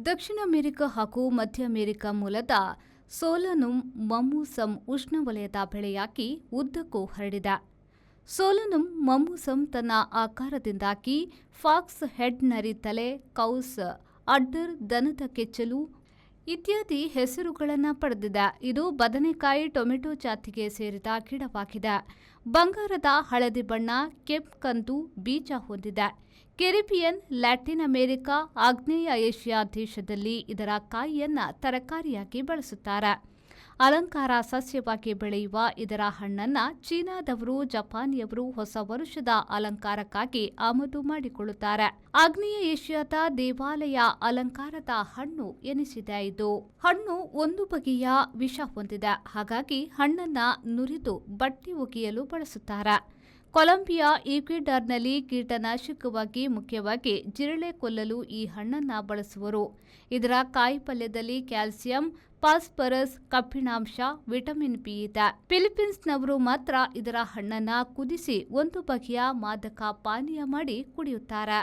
ದಕ್ಷಿಣ America ಹಾಗೂ ಮಧ್ಯ America ಮೂಲದ ಸೋಲನುಮ್ ಮಮ್ಮೂಸಮ್ ಉಷ್ಣವಲಯದ ಬೆಳೆಯಾಗಿ ಉದ್ದಕ್ಕೂ ಹರಡಿದೆ. ಸೋಲನುಮ್ ಮಮ್ಮೂಸಮ್ ತನ್ನ ಆಕಾರದಿಂದಾಗಿ ಫಾಕ್ಸ್ ಹೆಡ್ ನರಿ ತಲೆ, ಕೌಸ್, ಅಡ್ಡರ್, ದನದ ಕೆಚ್ಚಲು ಇತ್ಯಾದಿ ಹೆಸರುಗಳನ್ನು ಪಡೆದಿದೆ. ಇದು ಬದನೆಕಾಯಿ ಟೊಮೆಟೊ ಜಾತಿಗೆ ಸೇರಿದ ಗಿಡವಾಗಿದೆ. ಬಂಗಾರದ ಹಳದಿ ಬಣ್ಣ, ಕೆಂಪು ಬೀಜ ಹೊಂದಿದೆ. ಕೆರಿಬಿಯನ್, ಲ್ಯಾಟಿನ್ ಅಮೆರಿಕ, ಆಗ್ನೇಯ ಏಷ್ಯಾ ದೇಶದಲ್ಲಿ ಇದರ ಕಾಯಿಯನ್ನು ತರಕಾರಿಯಾಗಿ ಬಳಸುತ್ತಾರೆ. ಅಲಂಕಾರ ಸಸ್ಯವಾಗಿ ಬೆಳೆಯುವ ಇದರ ಹಣ್ಣನ್ನು ಚೀನಾದವರು, ಜಪಾನಿಯವರು ಹೊಸ ವರುಷದ ಅಲಂಕಾರಕ್ಕಾಗಿ ಆಮದು ಮಾಡಿಕೊಳ್ಳುತ್ತಾರೆ. ಆಗ್ನೇಯ ಏಷ್ಯಾದ ದೇವಾಲಯ ಅಲಂಕಾರದ ಹಣ್ಣು ಎನಿಸಿದೆ. ಇದು ಹಣ್ಣು ಒಂದು ಬಗೆಯ ವಿಷ ಹೊಂದಿದೆ. ಹಾಗಾಗಿ ಹಣ್ಣನ್ನ ನುರಿದು ಬಟ್ಟೆ ಒಗೆಯಲು ಬಳಸುತ್ತಾರೆ. ಕೊಲಂಬಿಯಾ, ಈಕ್ವೆಡಾರ್ನಲ್ಲಿ ಕೀಟನಾಶಕವಾಗಿ ಮುಖ್ಯವಾಗಿ ಜಿರಳೆ ಕೊಲ್ಲಲು ಈ ಹಣ್ಣನ್ನು ಬಳಸುವರು. ಇದರ ಕಾಯಿಪಲ್ಯದಲ್ಲಿ ಕ್ಯಾಲ್ಸಿಯಂ, ಫಾಸ್ಫರಸ್, ಕಬ್ಬಿಣಾಂಶ, ವಿಟಮಿನ್ ಬಿ ಇದೆ. ಫಿಲಿಪೀನ್ಸ್ನವರು ಮಾತ್ರ ಇದರ ಹಣ್ಣನ್ನು ಕುದಿಸಿ ಒಂದು ಬಗೆಯ ಮಾದಕ ಪಾನೀಯ ಮಾಡಿ ಕುಡಿಯುತ್ತಾರೆ.